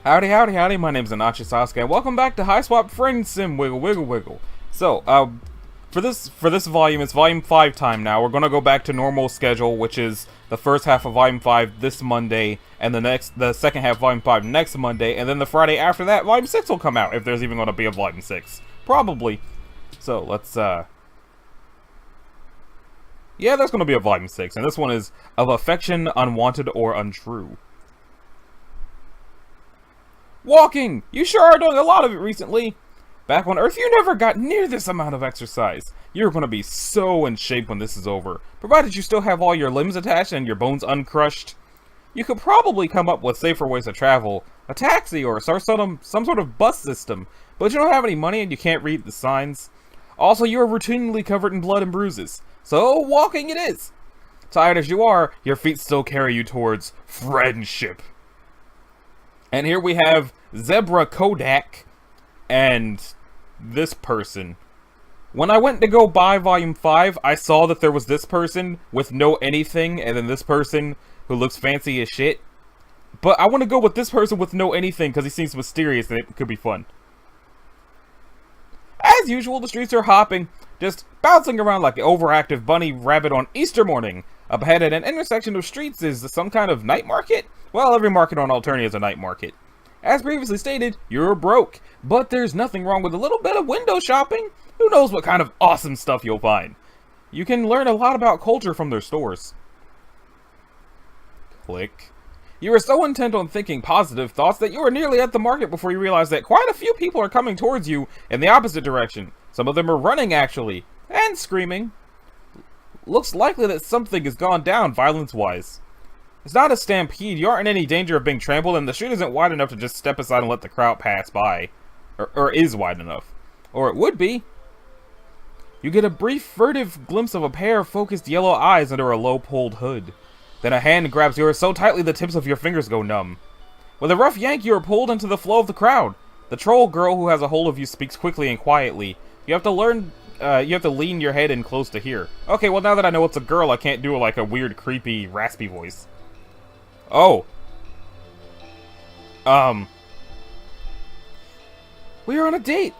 Howdy, howdy, howdy, my name's Anachi Sasuke, and welcome back to Hiveswap FriendSim, wiggle, wiggle, wiggle. So, for this volume, it's volume 5 time now. We're gonna go back to normal schedule, which is the first half of volume 5 this Monday, and the second half of volume 5 next Monday, and then the Friday after that, volume 6 will come out, if there's even gonna be a volume 6. Probably. So, let's, yeah, there's gonna be a volume 6, and this one is Of Affection, Unwanted or Untrue. Walking! You sure are doing a lot of it recently. Back on Earth, you never got near this amount of exercise. You're gonna be so in shape when this is over, provided you still have all your limbs attached and your bones uncrushed. You could probably come up with safer ways to travel, a taxi or some sort of bus system, but you don't have any money and you can't read the signs. Also, you are routinely covered in blood and bruises, so walking it is. Tired as you are, your feet still carry you towards friendship. And here we have Zebra Kodak and this person. When I went to go buy volume 5, I saw that there was this person with no anything, and then this person who looks fancy as shit. But I want to go with this person with no anything because he seems mysterious and it could be fun. As usual, the streets are hopping, just bouncing around like an overactive bunny rabbit on Easter morning. Up ahead at an intersection of streets is some kind of night market? Well, every market on Alternia is a night market. As previously stated, you're broke, but there's nothing wrong with a little bit of window shopping. Who knows what kind of awesome stuff you'll find. You can learn a lot about culture from their stores. Click. You are so intent on thinking positive thoughts that you are nearly at the market before you realize that quite a few people are coming towards you in the opposite direction. Some of them are running, actually, and screaming. Looks likely that something has gone down violence-wise. It's not a stampede, you aren't in any danger of being trampled, and the street isn't wide enough to just step aside and let the crowd pass by. Or is wide enough. Or it would be. You get a brief, furtive glimpse of a pair of focused yellow eyes under a low-pulled hood. Then a hand grabs yours so tightly the tips of your fingers go numb. With a rough yank, you are pulled into the flow of the crowd. The troll girl who has a hold of you speaks quickly and quietly. You have to lean your head in close to hear. Okay, well now that I know it's a girl, I can't do like a weird, creepy, raspy voice. Oh. We are on a date.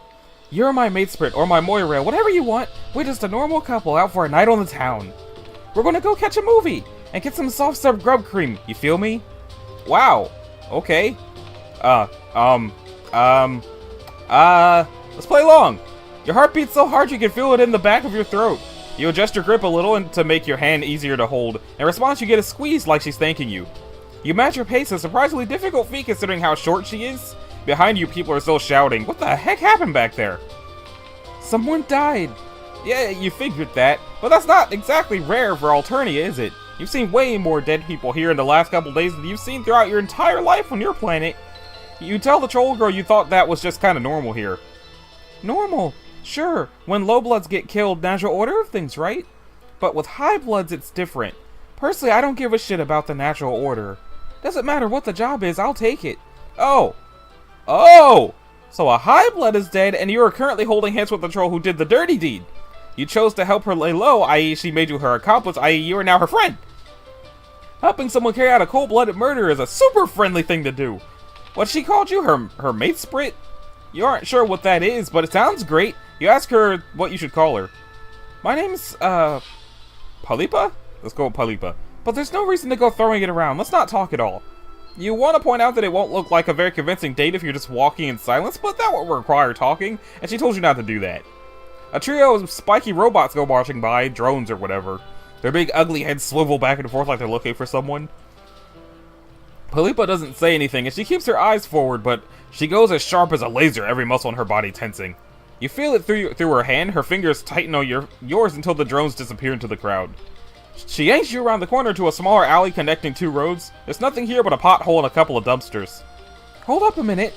You're my matesprit, or my Moira, whatever you want. We're just a normal couple out for a night on the town. We're gonna go catch a movie, and get some soft serve grub cream, you feel me? Wow. Okay. Let's play along. Your heart beats so hard you can feel it in the back of your throat. You adjust your grip a little to make your hand easier to hold. In response, you get a squeeze like she's thanking you. You match your pace, a surprisingly difficult feat considering how short she is. Behind you, people are still shouting. What the heck happened back there? Someone died. Yeah, you figured that. But that's not exactly rare for Alternia, is it? You've seen way more dead people here in the last couple days than you've seen throughout your entire life on your planet. You tell the troll girl you thought that was just kind of normal here. Normal? Sure, when low bloods get killed, natural order of things, right? But with high bloods, it's different. Personally, I don't give a shit about the natural order. Doesn't matter what the job is, I'll take it. Oh! Oh! So a high blood is dead, and you are currently holding hands with the troll who did the dirty deed. You chose to help her lay low, i.e. she made you her accomplice, i.e. you are now her friend. Helping someone carry out a cold-blooded murder is a super friendly thing to do. What she called you, her matesprit? You aren't sure what that is, but it sounds great. You ask her what you should call her. My name's, Palipa? Let's go with Palipa. But there's no reason to go throwing it around. Let's not talk at all. You want to point out that it won't look like a very convincing date if you're just walking in silence, but that would require talking, and she told you not to do that. A trio of spiky robots go marching by, drones or whatever. Their big ugly heads swivel back and forth like they're looking for someone. Palipa doesn't say anything, and she keeps her eyes forward, but she goes as sharp as a laser, every muscle in her body tensing. You feel it through her hand, her fingers tighten on yours until the drones disappear into the crowd. She yanks you around the corner to a smaller alley connecting two roads. There's nothing here but a pothole and a couple of dumpsters. Hold up a minute.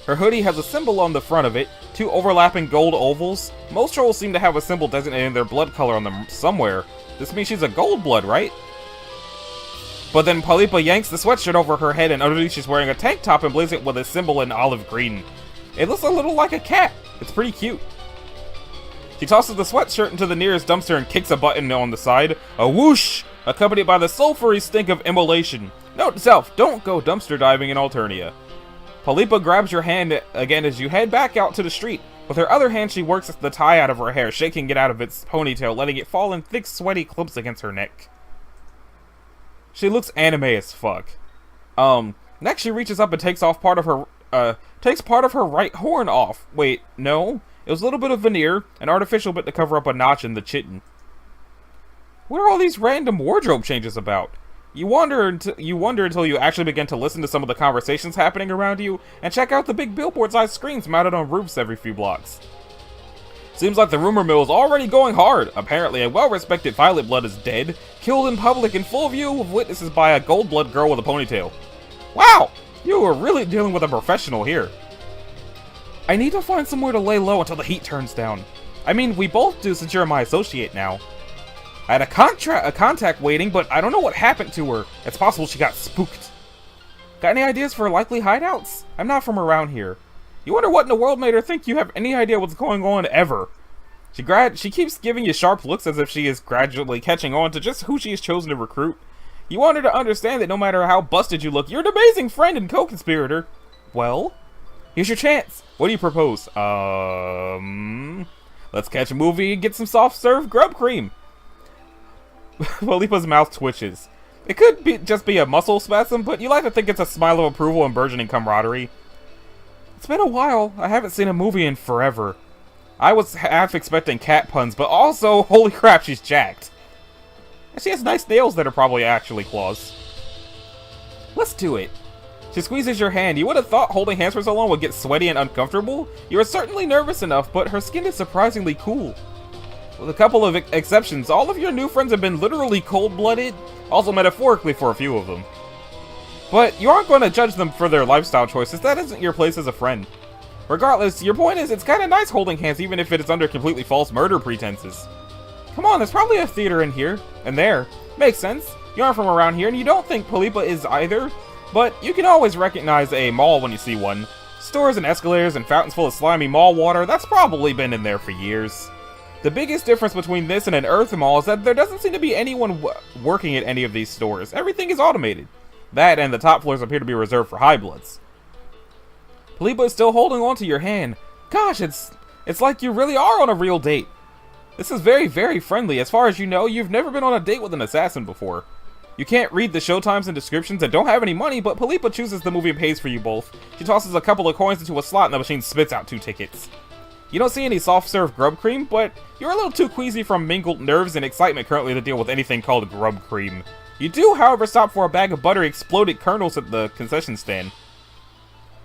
Her hoodie has a symbol on the front of it, two overlapping gold ovals. Most trolls seem to have a symbol designating their blood color on them somewhere. This means she's a gold blood, right? But then Palipa yanks the sweatshirt over her head and underneath she's wearing a tank top emblazoned with a symbol in olive green. It looks a little like a cat. It's pretty cute. She tosses the sweatshirt into the nearest dumpster and kicks a button on the side. A whoosh! Accompanied by the sulfury stink of immolation. Note to self, don't go dumpster diving in Alternia. Polipa grabs your hand again as you head back out to the street. With her other hand, she works the tie out of her hair, shaking it out of its ponytail, letting it fall in thick, sweaty clumps against her neck. She looks anime as fuck. Next she reaches up and takes part of her right horn off. Wait, no. It was a little bit of veneer, an artificial bit to cover up a notch in the chitin. What are all these random wardrobe changes about? You wonder until you actually begin to listen to some of the conversations happening around you, and check out the big billboard-sized screens mounted on roofs every few blocks. Seems like the rumor mill is already going hard. Apparently, a well-respected Violet Blood is dead, killed in public in full view of witnesses by a gold blood girl with a ponytail. Wow! You are really dealing with a professional here. I need to find somewhere to lay low until the heat turns down. I mean, we both do since you're my associate now. I had a contact waiting, but I don't know what happened to her. It's possible she got spooked. Got any ideas for likely hideouts? I'm not from around here. You wonder what in the world made her think you have any idea what's going on ever. She keeps giving you sharp looks as if she is gradually catching on to just who she has chosen to recruit. You want her to understand that no matter how busted you look, you're an amazing friend and co-conspirator. Well, here's your chance. What do you propose? Let's catch a movie and get some soft-serve grub cream. Polipa's mouth twitches. It could just be a muscle spasm, but you like to think it's a smile of approval and burgeoning camaraderie. It's been a while. I haven't seen a movie in forever. I was half expecting cat puns, but also, holy crap, she's jacked. And she has nice nails that are probably actually claws. Let's do it. She squeezes your hand. You would have thought holding hands for so long would get sweaty and uncomfortable. You are certainly nervous enough, but her skin is surprisingly cool. With a couple of exceptions, all of your new friends have been literally cold-blooded, also metaphorically for a few of them. But you aren't going to judge them for their lifestyle choices. That isn't your place as a friend. Regardless, your point is it's kind of nice holding hands even if it is under completely false murder pretenses. Come on, there's probably a theater in here. And there. Makes sense. You aren't from around here and you don't think Polipa is either. But you can always recognize a mall when you see one. Stores and escalators and fountains full of slimy mall water, that's probably been in there for years. The biggest difference between this and an Earth Mall is that there doesn't seem to be anyone working at any of these stores. Everything is automated. That and the top floors appear to be reserved for high bloods. Polipa is still holding on to your hand. Gosh, it's like you really are on a real date. This is very, very friendly. As far as you know, you've never been on a date with an assassin before. You can't read the showtimes and descriptions and don't have any money, but Polipa chooses the movie and pays for you both. She tosses a couple of coins into a slot and the machine spits out 2 tickets. You don't see any soft-serve grub cream, but you're a little too queasy from mingled nerves and excitement currently to deal with anything called grub cream. You do, however, stop for a bag of buttery exploded kernels at the concession stand.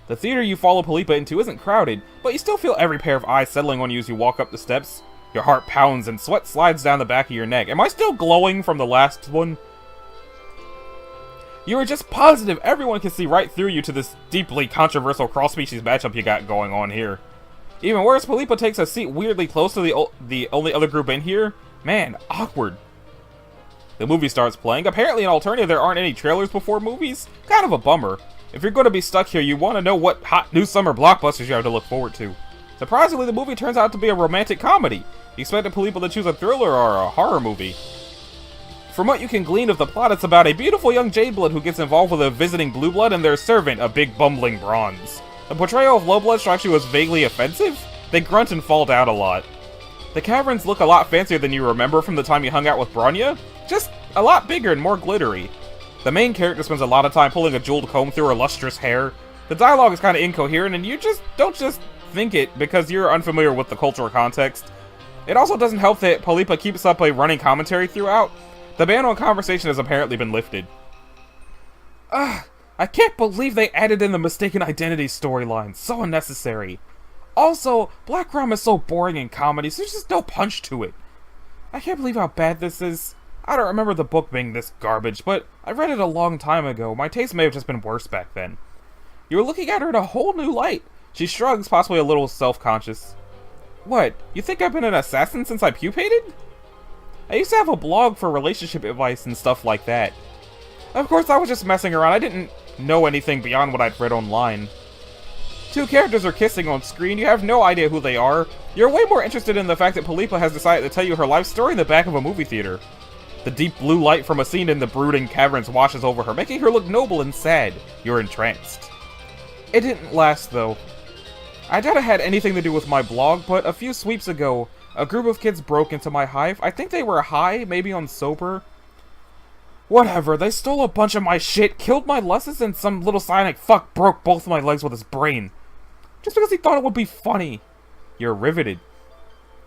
The theater you follow Polipa into isn't crowded, but you still feel every pair of eyes settling on you as you walk up the steps. Your heart pounds and sweat slides down the back of your neck. Am I still glowing from the last one? You are just positive everyone can see right through you to this deeply controversial cross-species matchup you got going on here. Even worse, Polipa takes a seat weirdly close to the only other group in here. Man, awkward. The movie starts playing. Apparently in Alternia there aren't any trailers before movies. Kind of a bummer. If you're going to be stuck here, you want to know what hot new summer blockbusters you have to look forward to. Surprisingly, the movie turns out to be a romantic comedy. You expected Polipa to choose a thriller or a horror movie. From what you can glean of the plot, it's about a beautiful young Jadeblood who gets involved with a visiting Blueblood and their servant, a big bumbling Bronze. The portrayal of Lowblood strikes you as vaguely offensive? They grunt and fall down a lot. The caverns look a lot fancier than you remember from the time you hung out with Bronya, just a lot bigger and more glittery. The main character spends a lot of time pulling a jeweled comb through her lustrous hair. The dialogue is kind of incoherent and you don't just think it because you're unfamiliar with the cultural context. It also doesn't help that Polipa keeps up a running commentary throughout. The ban on conversation has apparently been lifted. I can't believe they added in the mistaken identity storyline. So unnecessary. Also, Black Rum is so boring in comedies, there's just no punch to it. I can't believe how bad this is. I don't remember the book being this garbage, but I read it a long time ago. My taste may have just been worse back then. You were looking at her in a whole new light. She shrugs, possibly a little self-conscious. What, you think I've been an assassin since I pupated? I used to have a blog for relationship advice and stuff like that. Of course, I was just messing around. I didn't know anything beyond what I'd read online. 2 characters are kissing on screen. You have no idea who they are. You're way more interested in the fact that Polipa has decided to tell you her life story in the back of a movie theater. The deep blue light from a scene in the brooding caverns washes over her, making her look noble and sad. You're entranced. It didn't last, though. I doubt it had anything to do with my blog, but a few sweeps ago, a group of kids broke into my hive. I think they were high, maybe on sober. Whatever, they stole a bunch of my shit, killed my lessons, and some little psionic fuck broke both my legs with his brain. Just because he thought it would be funny. You're riveted.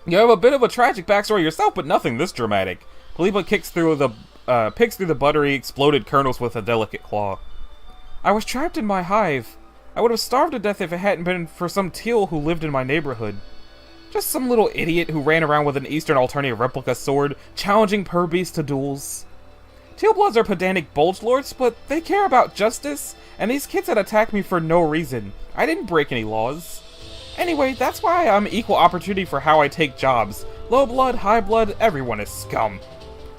You have a bit of a tragic backstory yourself, but nothing this dramatic. Philippa picks through the buttery, exploded kernels with a delicate claw. I was trapped in my hive. I would have starved to death if it hadn't been for some teal who lived in my neighborhood. Just some little idiot who ran around with an Eastern alternative replica sword, challenging Purbeast to duels. Tealbloods are pedantic bulge lords, but they care about justice, and these kids had attacked me for no reason. I didn't break any laws. Anyway, that's why I'm equal opportunity for how I take jobs. Low blood, high blood, everyone is scum.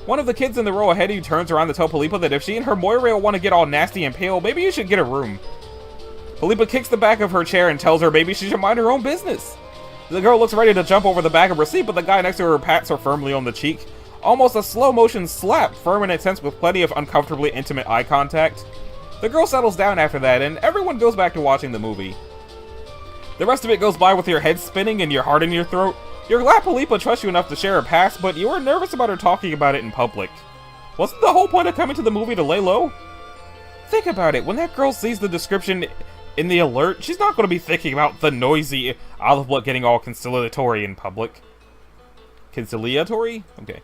One of the kids in the row ahead of you turns around to tell Philippa that if she and her Moira want to get all nasty and pale, maybe you should get a room. Philippa kicks the back of her chair and tells her maybe she should mind her own business. The girl looks ready to jump over the back of her seat, but the guy next to her pats her firmly on the cheek. Almost a slow-motion slap, firm and intense with plenty of uncomfortably intimate eye contact. The girl settles down after that, and everyone goes back to watching the movie. The rest of it goes by with your head spinning and your heart in your throat. You're glad Philippa trusts you enough to share her past, but you were nervous about her talking about it in public. Wasn't the whole point of coming to the movie to lay low? Think about it, when that girl sees the description in the alert, she's not going to be thinking about the noisy Olive Blood getting all conciliatory in public. Conciliatory? Okay.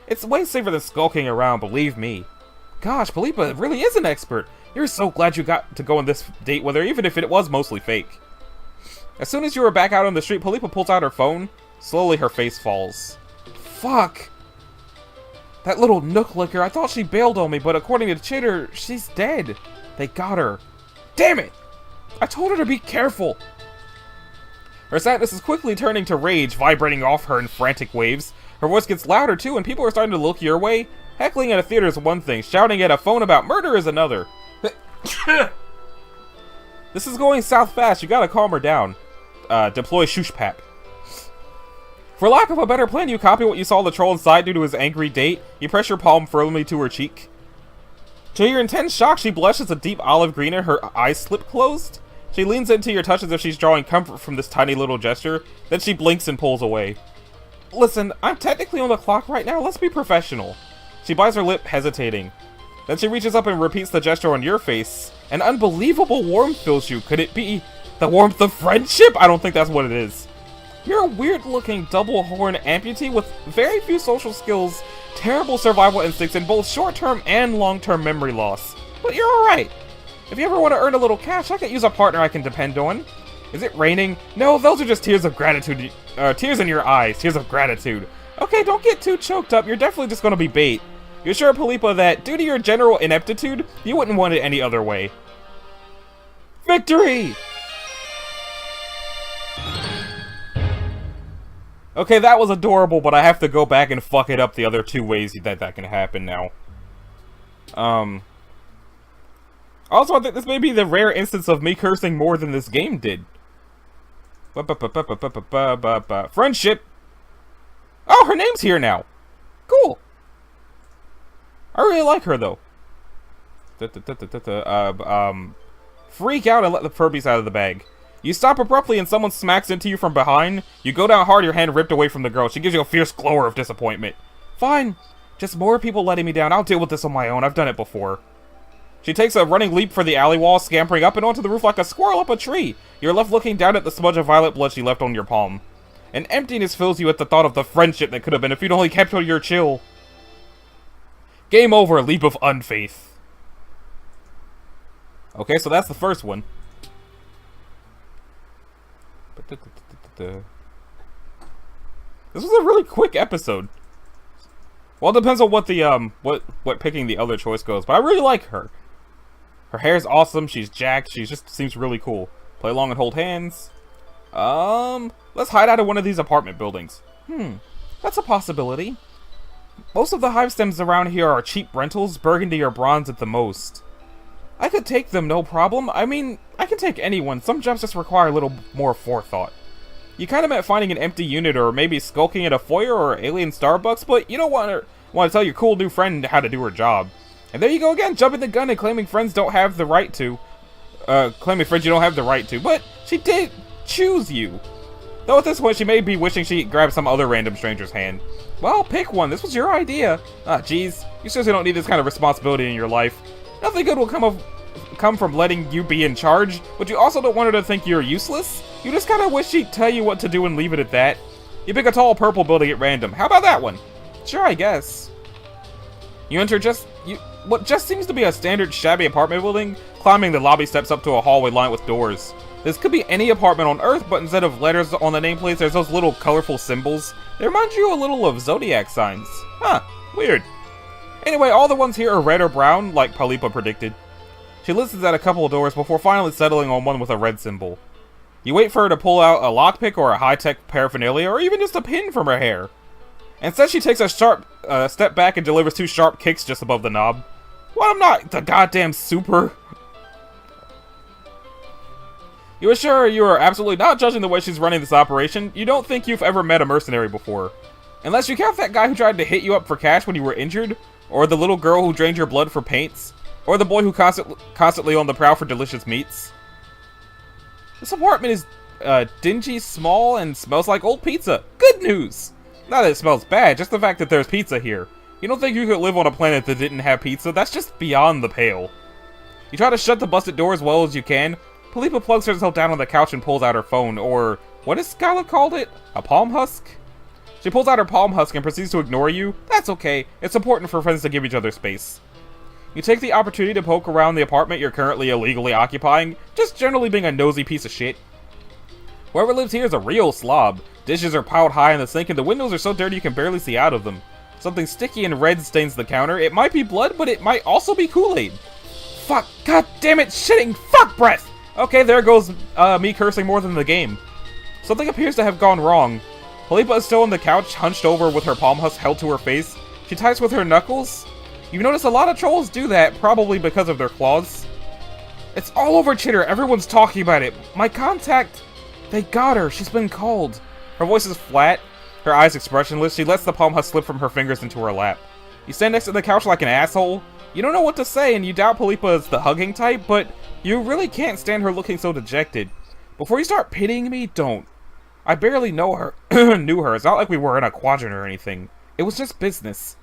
It's way safer than skulking around, believe me. Gosh, Philippa really is an expert. You're so glad you got to go on this date with her, even if it was mostly fake. As soon as you were back out on the street, Philippa pulls out her phone. Slowly, her face falls. Fuck! That little nook licker, I thought she bailed on me, but according to Chitter, she's dead. They got her. Damn it! I told her to be careful! Her sadness is quickly turning to rage, vibrating off her in frantic waves. Her voice gets louder too, and people are starting to look your way. Heckling at a theater is one thing, shouting at a phone about murder is another. This is going south fast, you gotta calm her down. Deploy Shushpap. For lack of a better plan, you copy what you saw the troll inside due to his angry date. You press your palm firmly to her cheek. To your intense shock, she blushes a deep olive green and her eyes slip closed. She leans into your touch as if she's drawing comfort from this tiny little gesture. Then she blinks and pulls away. Listen, I'm technically on the clock right now, let's be professional. She bites her lip, hesitating. Then she reaches up and repeats the gesture on your face. An unbelievable warmth fills you. Could it be the warmth of friendship? I don't think that's what it is. You're a weird-looking double-horn amputee with very few social skills, terrible survival instincts, and both short-term and long-term memory loss. But you're alright. If you ever want to earn a little cash, I could use a partner I can depend on. Is it raining? No, those are just tears of gratitude. Tears in your eyes. Tears of gratitude. Okay, don't get too choked up. You're definitely just gonna be bait. You're sure, Philippa, that due to your general ineptitude, you wouldn't want it any other way. Victory! Okay, that was adorable, but I have to go back and fuck it up the other two ways that can happen now. Also, I think this may be the rare instance of me cursing more than this game did. Friendship! Oh, her name's here now! Cool! I really like her, though. Freak out and let the Furbies out of the bag. You stop abruptly and someone smacks into you from behind. You go down hard, your hand ripped away from the girl. She gives you a fierce glower of disappointment. Fine. Just more people letting me down. I'll deal with this on my own. I've done it before. She takes a running leap for the alley wall, scampering up and onto the roof like a squirrel up a tree. You're left looking down at the smudge of violet blood she left on your palm. An emptiness fills you at the thought of the friendship that could have been if you'd only kept your chill. Game over, leap of unfaith. Okay, so that's the first one. This was a really quick episode. Well, it depends on what the what picking the other choice goes, but I really like her. Her hair's awesome. She's jacked. She just seems really cool. Play along and hold hands. Let's hide out of one of these apartment buildings. That's a possibility. Most of the hive stems around here are cheap rentals, burgundy or bronze at the most. I could take them, no problem. I mean, I can take anyone. Some jumps just require a little more forethought. You kind of meant finding an empty unit or maybe skulking at a foyer or alien Starbucks, but you don't want to tell your cool new friend how to do her job. And there you go again, jumping the gun and claiming friends don't have the right to. claiming friends you don't have the right to, but she did choose you. Though at this point, she may be wishing she grabbed some other random stranger's hand. Well, pick one. This was your idea. Ah, jeez. You seriously don't need this kind of responsibility in your life. Nothing good will come from letting you be in charge, but you also don't want her to think you're useless. You just kind of wish she'd tell you what to do and leave it at that. You pick a tall purple building at random. How about that one? Sure, I guess. You enter what just seems to be a standard shabby apartment building, climbing the lobby steps up to a hallway lined with doors. This could be any apartment on Earth, but instead of letters on the nameplates, there's those little colorful symbols. They remind you a little of zodiac signs. Huh, weird. Anyway, all the ones here are red or brown, like Palipa predicted. She listens at a couple of doors before finally settling on one with a red symbol. You wait for her to pull out a lockpick or a high-tech paraphernalia, or even just a pin from her hair. Instead, she takes a sharp step back and delivers 2 sharp kicks just above the knob. What, I'm not the goddamn super... You assure her you are absolutely not judging the way she's running this operation. You don't think you've ever met a mercenary before. Unless you count that guy who tried to hit you up for cash when you were injured, or the little girl who drained your blood for paints, or the boy who constantly on the prowl for delicious meats. This apartment is dingy, small, and smells like old pizza. Good news! Not that it smells bad, just the fact that there's pizza here. You don't think you could live on a planet that didn't have pizza? That's just beyond the pale. You try to shut the busted door as well as you can. Palipa plugs herself down on the couch and pulls out her phone, or what has Skyla called it? A palm husk? She pulls out her palm husk and proceeds to ignore you. That's okay. It's important for friends to give each other space. You take the opportunity to poke around the apartment you're currently illegally occupying, just generally being a nosy piece of shit. Whoever lives here is a real slob. Dishes are piled high in the sink and the windows are so dirty you can barely see out of them. Something sticky and red stains the counter. It might be blood, but it might also be Kool-Aid. Fuck, god damn it, shitting, fuck breath! Okay, there goes me cursing more than the game. Something appears to have gone wrong. Palipa is still on the couch, hunched over with her palm husk held to her face. She types with her knuckles. You've noticed a lot of trolls do that, probably because of their claws. It's all over Chitter, everyone's talking about it. My contact, they got her, she's been called. Her voice is flat, her eyes expressionless. She lets the palm husk slip from her fingers into her lap. You stand next to the couch like an asshole. You don't know what to say, and you doubt Palipa is the hugging type, but you really can't stand her looking so dejected. Before you start pitying me, don't. I barely know her, knew her. It's not like we were in a quadrant or anything. It was just business.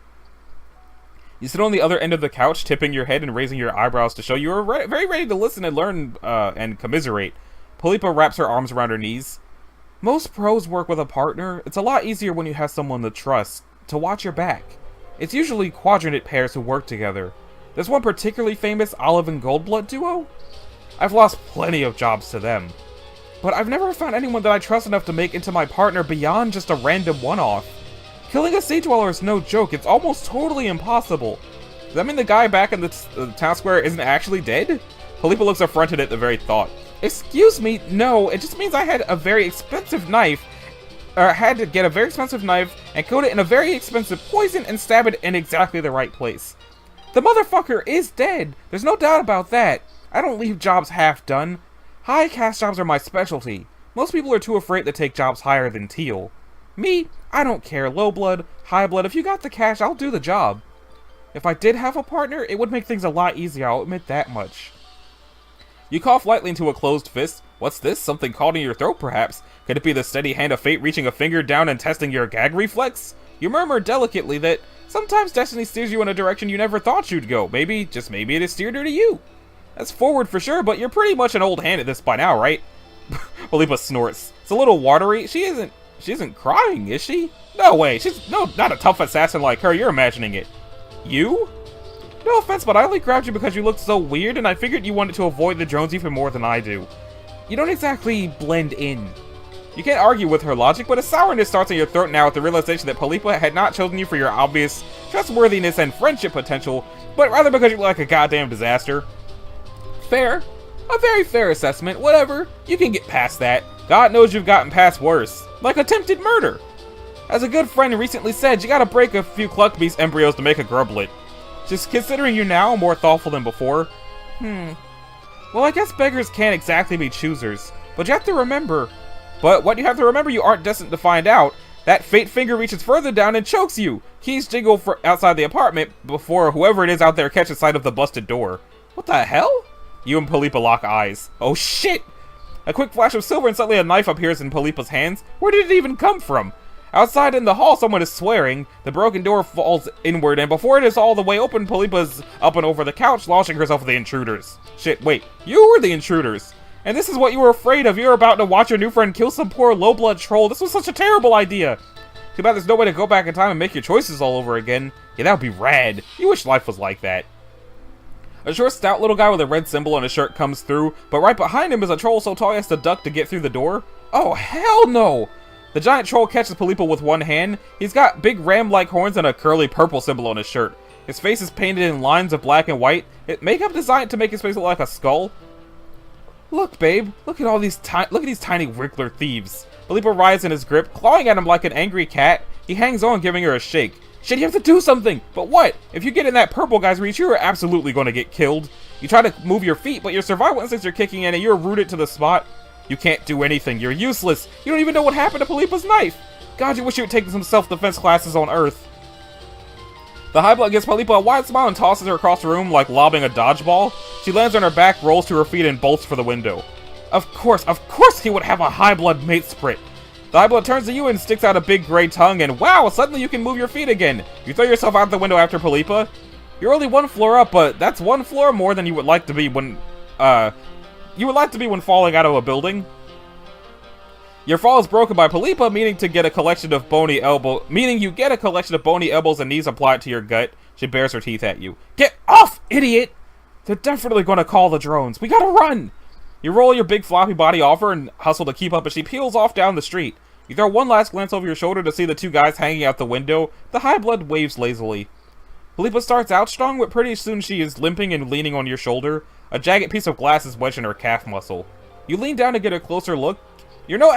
You sit on the other end of the couch, tipping your head and raising your eyebrows to show you are very ready to listen and learn and commiserate. Palipa wraps her arms around her knees. Most pros work with a partner. It's a lot easier when you have someone to trust, to watch your back. It's usually quadrant pairs who work together. There's one particularly famous Olive and Goldblood duo. I've lost plenty of jobs to them. But I've never found anyone that I trust enough to make into my partner beyond just a random one-off. Killing a sea dweller is no joke, it's almost totally impossible. Does that mean the guy back in the town square isn't actually dead? Palipa looks affronted at the very thought. Excuse me, no, it just means I had a very expensive knife, or had to get a very expensive knife and coat it in a very expensive poison and stab it in exactly the right place. The motherfucker is dead, there's no doubt about that. I don't leave jobs half done. High cash jobs are my specialty. Most people are too afraid to take jobs higher than teal. Me, I don't care, low blood, high blood, if you got the cash, I'll do the job. If I did have a partner, it would make things a lot easier, I'll admit that much. You cough lightly into a closed fist. What's this? Something caught in your throat, perhaps? Could it be the steady hand of fate reaching a finger down and testing your gag reflex? You murmur delicately that sometimes destiny steers you in a direction you never thought you'd go. Maybe, just maybe it has steered her to you. That's forward for sure, but you're pretty much an old hand at this by now, right? Palipa snorts. It's a little watery. She isn't crying, is she? No way. She's not a tough assassin like her. You're imagining it. You? No offense, but I only grabbed you because you looked so weird, and I figured you wanted to avoid the drones even more than I do. You don't exactly blend in. You can't argue with her logic, but a sourness starts in your throat now with the realization that Palipa had not chosen you for your obvious trustworthiness and friendship potential, but rather because you look like a goddamn disaster. Fair. A very fair assessment. Whatever. You can get past that. God knows you've gotten past worse. Like attempted murder. As a good friend recently said, you gotta break a few Cluckbeast embryos to make a grublet. Just considering you now more thoughtful than before. Well, I guess beggars can't exactly be choosers. But you have to remember... But what you have to remember you aren't destined to find out. That fate finger reaches further down and chokes you. Keys jingle for outside the apartment before whoever it is out there catches sight of the busted door. What the hell? You and Palipa lock eyes. Oh shit! A quick flash of silver and suddenly a knife appears in Palipa's hands. Where did it even come from? Outside in the hall, someone is swearing. The broken door falls inward, and before it is all the way open, Palipa's up and over the couch, launching herself at the intruders. Shit, wait, you were the intruders. And this is what you were afraid of. You were about to watch your new friend kill some poor low-blood troll. This was such a terrible idea. Too bad there's no way to go back in time and make your choices all over again. Yeah, that would be rad. You wish life was like that. A short, stout little guy with a red symbol on his shirt comes through, but right behind him is a troll so tall he has to duck to get through the door. Oh, hell no! The giant troll catches Palipa with one hand. He's got big ram-like horns and a curly purple symbol on his shirt. His face is painted in lines of black and white. Makeup designed to make his face look like a skull. Look, babe. Look at these tiny wriggler thieves. Palipa writhes in his grip, clawing at him like an angry cat. He hangs on, giving her a shake. Shit, you have to do something! But what? If you get in that purple guy's reach, you're absolutely going to get killed. You try to move your feet, but your survival instincts are kicking in and you're rooted to the spot. You can't do anything. You're useless. You don't even know what happened to Palipa's knife. God, you wish you had taken some self-defense classes on Earth. The high blood gives Palipa a wide smile and tosses her across the room like lobbing a dodgeball. She lands on her back, rolls to her feet, and bolts for the window. Of course he would have a high blood mate sprint. The high blood turns to you and sticks out a big gray tongue, and wow, suddenly you can move your feet again. You throw yourself out the window after Palipa. You're only one floor up, but that's one floor more than you would like to be when, falling out of a building. Your fall is broken by Palipa, meaning you get a collection of bony elbows and knees applied to your gut. She bares her teeth at you. Get off, idiot! They're definitely gonna call the drones. We gotta run! You roll your big floppy body off her and hustle to keep up as she peels off down the street. You throw one last glance over your shoulder to see the two guys hanging out the window. The high blood waves lazily. Palipa starts out strong, but pretty soon she is limping and leaning on your shoulder. A jagged piece of glass is wedged in her calf muscle. You lean down to get a closer look. You're no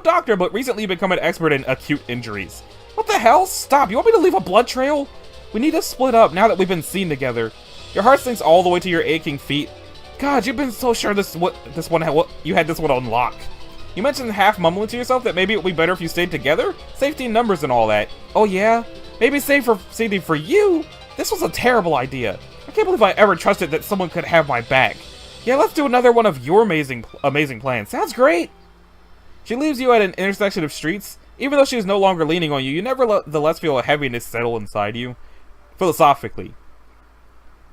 doctor, but recently you've become an expert in acute injuries. What the hell? Stop! You want me to leave a blood trail? We need to split up now that we've been seen together. Your heart sinks all the way to your aching feet. God, you've been so sure you had this one on lock. You mentioned half mumbling to yourself that maybe it would be better if you stayed together? Safety in numbers and all that. Oh yeah? Maybe safety for you? This was a terrible idea. I can't believe I ever trusted that someone could have my back. Yeah, let's do another one of your amazing plans. Sounds great! She leaves you at an intersection of streets. Even though she is no longer leaning on you, you nevertheless feel a heaviness settle inside you. Philosophically.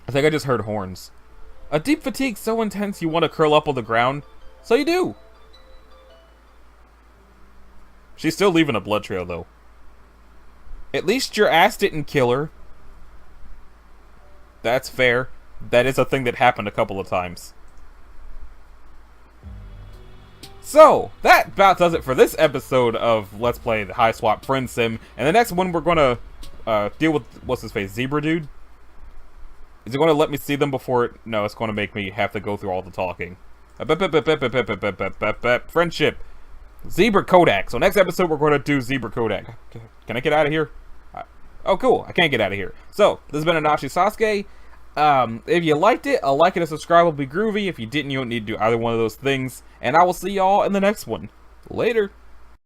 I think I just heard horns. A deep fatigue so intense you want to curl up on the ground. So you do. She's still leaving a blood trail, though. At least your ass didn't kill her. That's fair. That is a thing that happened a couple of times. So, that about does it for this episode of Let's Play the Hiveswap FriendSim. And the next one we're going to deal with, what's his face, Zebra Dude? Is it going to let me see them before it? No, it's going to make me have to go through all the talking. Friendship. Zebra Kodak. So next episode we're going to do Zebra Kodak. Can I get out of here? Oh, cool. I can't get out of here. So, this has been Anashi Sasuke. If you liked it, a like and a subscribe will be groovy. If you didn't, you don't need to do either one of those things. And I will see y'all in the next one. Later.